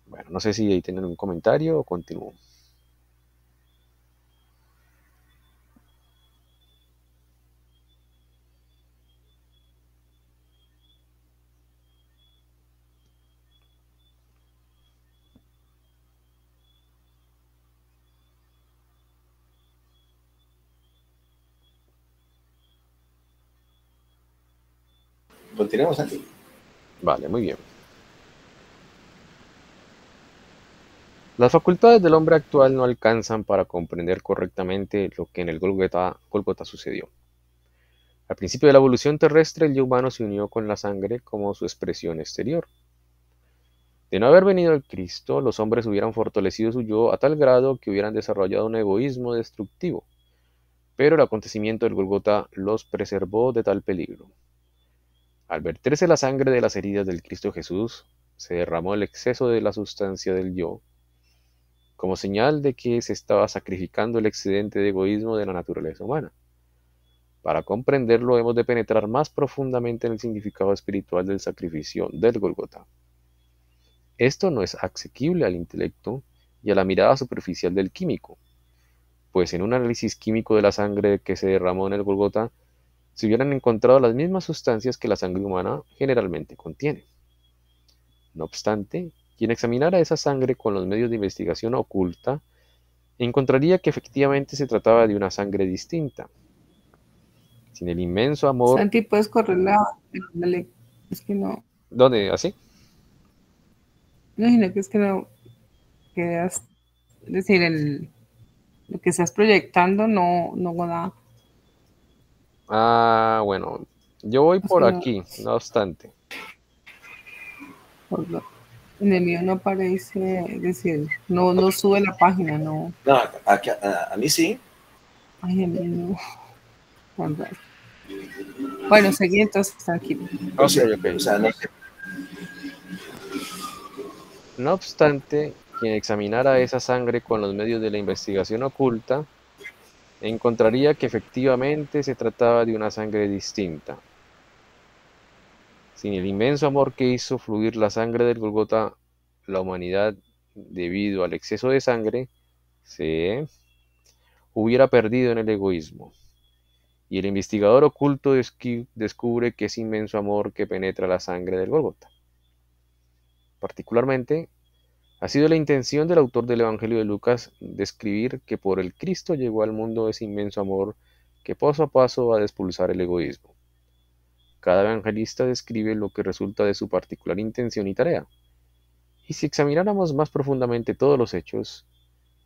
Bueno, no sé si ahí tienen un comentario o continúo. Continuemos aquí. Vale, muy bien. Las facultades del hombre actual no alcanzan para comprender correctamente lo que en el Gólgota sucedió. Al principio de la evolución terrestre, el yo humano se unió con la sangre como su expresión exterior. De no haber venido el Cristo, los hombres hubieran fortalecido su yo a tal grado que hubieran desarrollado un egoísmo destructivo. pero el acontecimiento del Gólgota los preservó de tal peligro. Al verterse la sangre de las heridas del Cristo Jesús, se derramó el exceso de la sustancia del yo, como señal de que se estaba sacrificando el excedente de egoísmo de la naturaleza humana. Para comprenderlo hemos de penetrar más profundamente en el significado espiritual del sacrificio del Gólgota. Esto no es asequible al intelecto y a la mirada superficial del químico, pues en un análisis químico de la sangre que se derramó en el Gólgota se hubieran encontrado las mismas sustancias que la sangre humana generalmente contiene. No obstante, quien examinara esa sangre con los medios de investigación oculta encontraría que efectivamente se trataba de una sangre distinta. Sin el inmenso amor... Santi, puedes correr es que no, ¿Dónde? ¿Así? no, sino que es que no quedas, es decir, lo que estás proyectando no da, Ah, bueno. Yo voy es por que no, aquí, no obstante. en el mío no aparece, es decir, no sube la página, no, No, a mí sí. ay, el mío no, tan raro. Bueno, seguí entonces, tranquilo. O Ok, sea, ok. o sea, no sé. No obstante, quien examinara esa sangre con los medios de la investigación oculta encontraría que efectivamente se trataba de una sangre distinta. Sin el inmenso amor que hizo fluir la sangre del Gólgota, la humanidad, debido al exceso de sangre, se hubiera perdido en el egoísmo. Y el investigador oculto descubre que es inmenso amor que penetra la sangre del Gólgota. Particularmente, ha sido la intención del autor del Evangelio de Lucas describir que por el Cristo llegó al mundo ese inmenso amor que paso a paso va a expulsar el egoísmo. Cada evangelista describe lo que resulta de su particular intención y tarea. Y si examináramos más profundamente todos los hechos,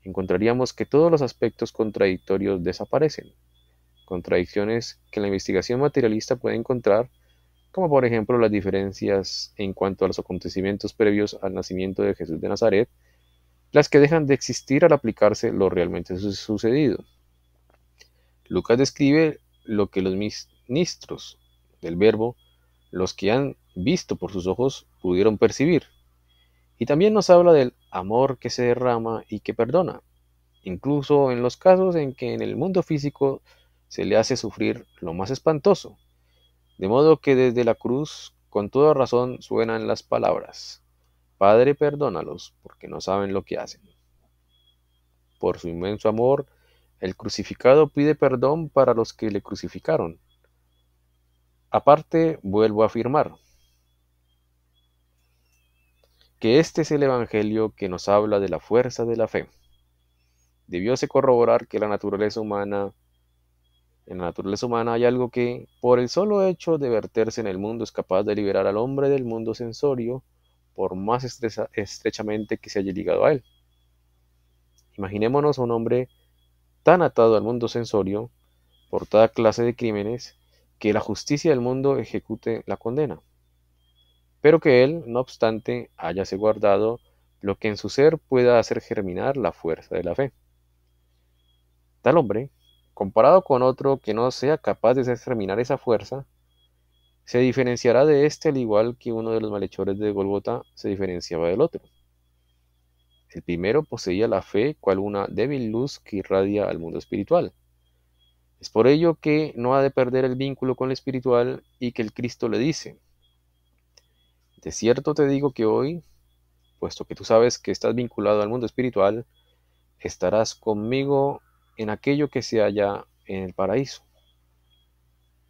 encontraríamos que todos los aspectos contradictorios desaparecen. Contradicciones que la investigación materialista puede encontrar, como por ejemplo las diferencias en cuanto a los acontecimientos previos al nacimiento de Jesús de Nazaret, las que dejan de existir al aplicarse lo realmente sucedido. Lucas describe lo que los ministros del Verbo, los que han visto por sus ojos, pudieron percibir. Y también nos habla del amor que se derrama y que perdona, incluso en los casos en que en el mundo físico se le hace sufrir lo más espantoso. De modo que desde la cruz, con toda razón, suenan las palabras: Padre, perdónalos, porque no saben lo que hacen. Por su inmenso amor, el crucificado pide perdón para los que le crucificaron. Aparte, vuelvo a afirmar que este es el Evangelio que nos habla de la fuerza de la fe. Debióse corroborar que en la naturaleza humana hay algo que, por el solo hecho de verterse en el mundo, es capaz de liberar al hombre del mundo sensorio, por más estrechamente que se haya ligado a él. Imaginémonos a un hombre tan atado al mundo sensorio, por toda clase de crímenes, que la justicia del mundo ejecute la condena, pero que él, no obstante, hayase guardado lo que en su ser pueda hacer germinar la fuerza de la fe. Tal hombre, comparado con otro que no sea capaz de hacer germinar esa fuerza, se diferenciará de éste al igual que uno de los malhechores de Golgota se diferenciaba del otro. El primero poseía la fe cual una débil luz que irradia al mundo espiritual. Es por ello que no ha de perder el vínculo con lo espiritual y que el Cristo le dice: de cierto te digo que hoy, puesto que tú sabes que estás vinculado al mundo espiritual, estarás conmigo en aquello que se halla en el paraíso.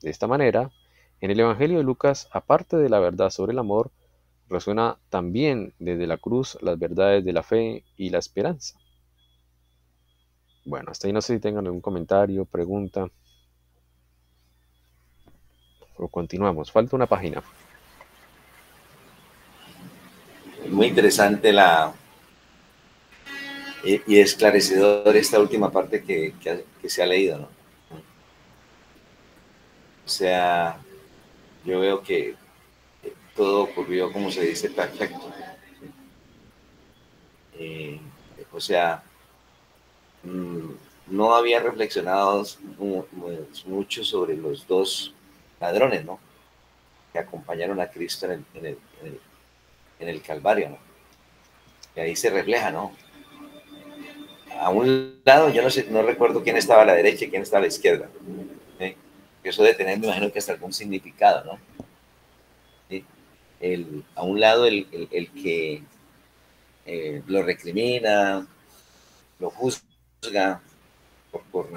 De esta manera, en el Evangelio de Lucas, aparte de la verdad sobre el amor, resuena también desde la cruz las verdades de la fe y la esperanza. Bueno, hasta ahí no sé si tengan algún comentario, pregunta. O continuamos, falta una página. Muy interesante y esclarecedor esta última parte que se ha leído, ¿no? O sea, yo veo que todo ocurrió, como se dice, perfecto. O sea, no había reflexionado mucho sobre los dos ladrones, ¿no? Que acompañaron a Cristo en el Calvario, ¿no? Y ahí se refleja, ¿no? A un lado, yo no sé, no recuerdo quién estaba a la derecha y quién estaba a la izquierda. ¿Sí? Eso de tener, me imagino que hasta algún significado, ¿no? ¿Sí? A un lado el que lo recrimina, lo juzga, por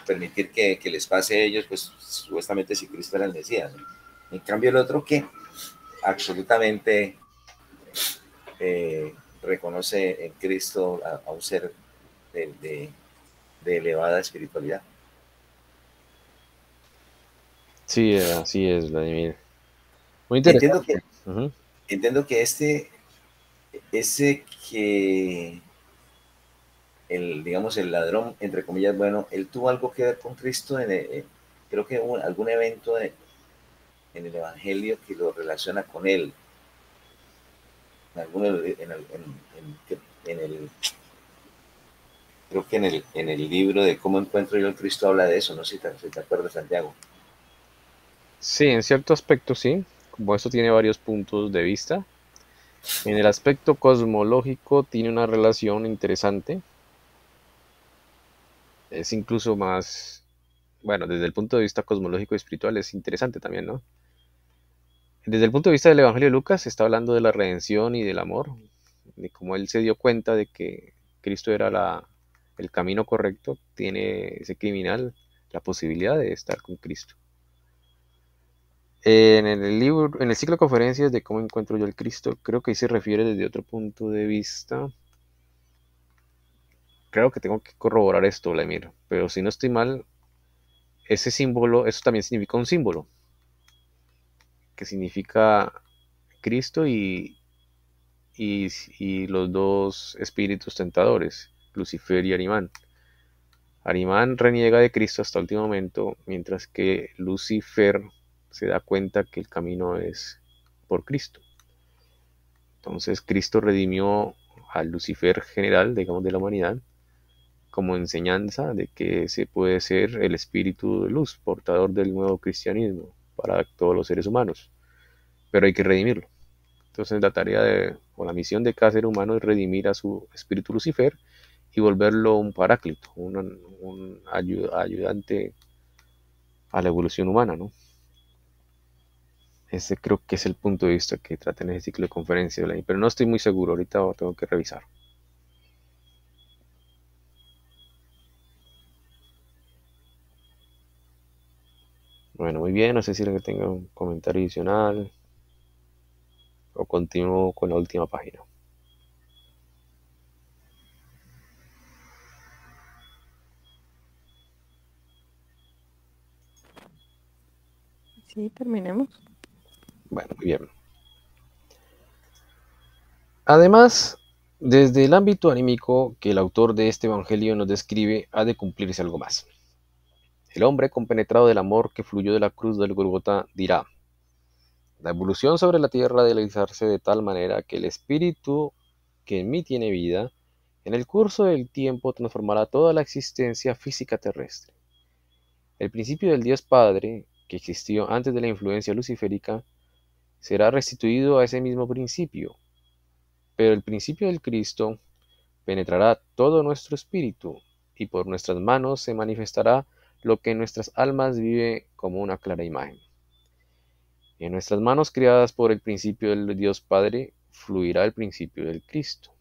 permitir que les pase a ellos, pues supuestamente si Cristo era el Mesías, ¿no? En cambio el otro que absolutamente reconoce en Cristo a un ser de, de, de elevada espiritualidad. Sí, así es, Vladimir. Muy Entiendo interesante. que, entiendo que ese que digamos, el ladrón, entre comillas, bueno, él tuvo algo que ver con Cristo, creo que hubo algún evento en el Evangelio que lo relaciona con él, en el, creo que en el libro de cómo encuentro yo el Cristo habla de eso, no sé si te acuerdas, Santiago. Sí, en cierto aspecto sí, como esto tiene varios puntos de vista. En el aspecto cosmológico tiene una relación interesante, es incluso más, bueno, desde el punto de vista cosmológico y espiritual es interesante también, ¿no? Desde el punto de vista del Evangelio de Lucas se está hablando de la redención y del amor, de cómo él se dio cuenta de que Cristo era el camino correcto, tiene ese criminal la posibilidad de estar con Cristo. En el libro, en el ciclo de conferencias de cómo encuentro yo el Cristo, creo que ahí se refiere desde otro punto de vista. Creo que tengo que corroborar esto, Vladimir, pero si no estoy mal, ese símbolo, eso también significa un símbolo, que significa Cristo y los dos espíritus tentadores, Lucifer y Arimán. Arimán reniega de Cristo hasta el último momento, mientras que Lucifer se da cuenta que el camino es por Cristo. Entonces Cristo redimió al Lucifer general, digamos, de la humanidad, como enseñanza de que ese puede ser el espíritu de luz, portador del nuevo cristianismo para todos los seres humanos, pero hay que redimirlo. Entonces la tarea o la misión de cada ser humano es redimir a su espíritu Lucifer y volverlo un paráclito, un ayudante a la evolución humana, ¿no? Ese creo que es el punto de vista que trata en ese ciclo de conferencias, pero no estoy muy seguro, ahorita tengo que revisar. Bueno, muy bien, no sé si alguien tenga un comentario adicional o continúo con la última página. Sí, terminemos. Bueno, muy bien. Además, desde el ámbito anímico que el autor de este evangelio nos describe, ha de cumplirse algo más. El hombre compenetrado del amor que fluyó de la cruz del Golgota dirá: la evolución sobre la tierra ha de realizarse de tal manera que el espíritu que en mí tiene vida, en el curso del tiempo transformará toda la existencia física terrestre. El principio del Dios Padre, que existió antes de la influencia luciférica, será restituido a ese mismo principio, pero el principio del Cristo penetrará todo nuestro espíritu, y por nuestras manos se manifestará lo que en nuestras almas vive como una clara imagen. En nuestras manos creadas por el principio del Dios Padre fluirá el principio del Cristo.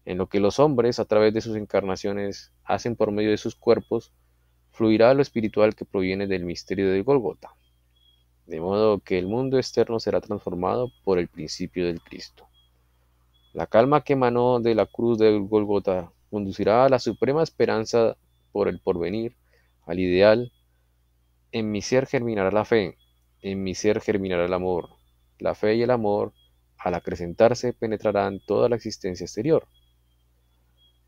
En lo que los hombres, a través de sus encarnaciones, hacen por medio de sus cuerpos, fluirá lo espiritual que proviene del misterio del Gólgota, de modo que el mundo externo será transformado por el principio del Cristo. La calma que emanó de la cruz del Gólgota conducirá a la suprema esperanza por el porvenir, al ideal. En mi ser germinará la fe, en mi ser germinará el amor. La fe y el amor, al acrecentarse, penetrarán toda la existencia exterior.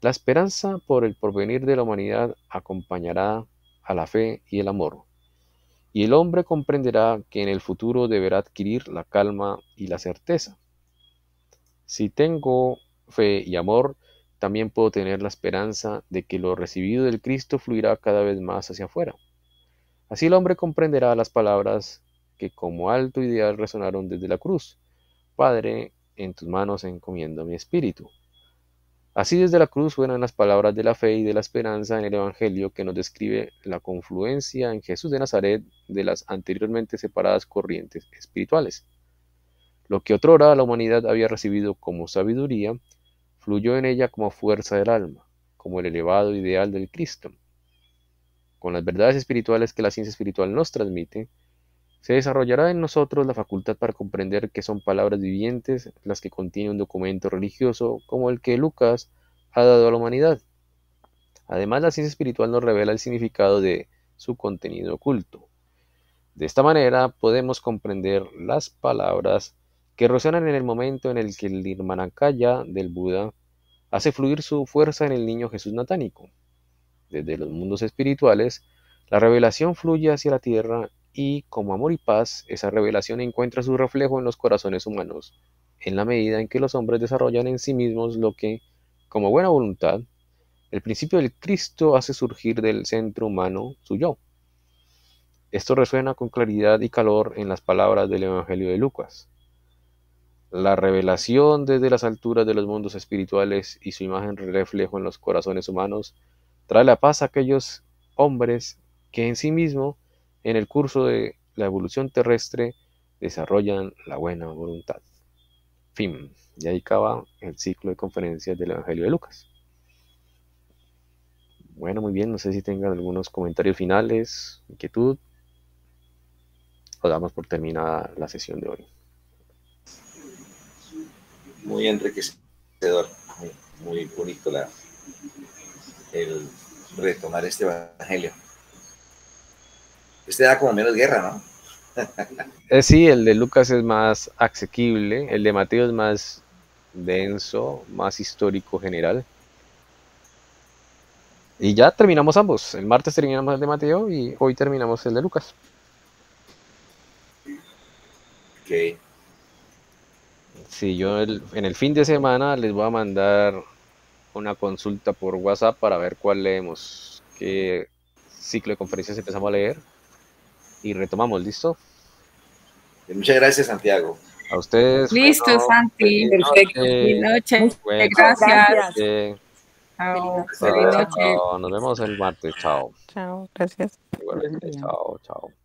La esperanza por el porvenir de la humanidad acompañará a la fe y el amor, y el hombre comprenderá que en el futuro deberá adquirir la calma y la certeza. Si tengo fe y amor, también puedo tener la esperanza de que lo recibido del Cristo fluirá cada vez más hacia afuera. Así el hombre comprenderá las palabras que como alto ideal resonaron desde la cruz. Padre, en tus manos encomiendo mi espíritu. Así desde la cruz suenan las palabras de la fe y de la esperanza en el Evangelio que nos describe la confluencia en Jesús de Nazaret de las anteriormente separadas corrientes espirituales. Lo que otrora la humanidad había recibido como sabiduría, fluyó en ella como fuerza del alma, como el elevado ideal del Cristo. Con las verdades espirituales que la ciencia espiritual nos transmite, se desarrollará en nosotros la facultad para comprender que son palabras vivientes las que contiene un documento religioso como el que Lucas ha dado a la humanidad. Además, la ciencia espiritual nos revela el significado de su contenido oculto. De esta manera podemos comprender las palabras que resuenan en el momento en el que el Nirmanakaya del Buda hace fluir su fuerza en el niño Jesús natánico. Desde los mundos espirituales, la revelación fluye hacia la tierra y, como amor y paz, esa revelación encuentra su reflejo en los corazones humanos, en la medida en que los hombres desarrollan en sí mismos lo que, como buena voluntad, el principio del Cristo hace surgir del centro humano su yo. Esto resuena con claridad y calor en las palabras del Evangelio de Lucas. La revelación desde las alturas de los mundos espirituales y su imagen reflejo en los corazones humanos trae la paz a aquellos hombres que en sí mismo, en el curso de la evolución terrestre, desarrollan la buena voluntad. Fin. Y ahí acaba el ciclo de conferencias del Evangelio de Lucas. Bueno, muy bien, no sé si tengan algunos comentarios finales, inquietud, o damos por terminada la sesión de hoy. Muy enriquecedor, muy bonito el retomar este evangelio. Este da como menos guerra, ¿no? Sí, el de Lucas es más asequible, el de Mateo es más denso, más histórico general. Y ya terminamos ambos. El martes terminamos el de Mateo y hoy terminamos el de Lucas. Ok. Sí, yo en el fin de semana les voy a mandar una consulta por WhatsApp para ver cuál leemos, qué ciclo de conferencias empezamos a leer y retomamos, ¿listo? Muchas gracias, Santiago. A ustedes. Listo, bueno, Santi. Perfecto. Feliz noche. Bueno, Gracias. Feliz Chao. noche. Feliz chao, noche. chao. Nos vemos el martes. Chao. Chao, gracias. Igualmente, chao, chao.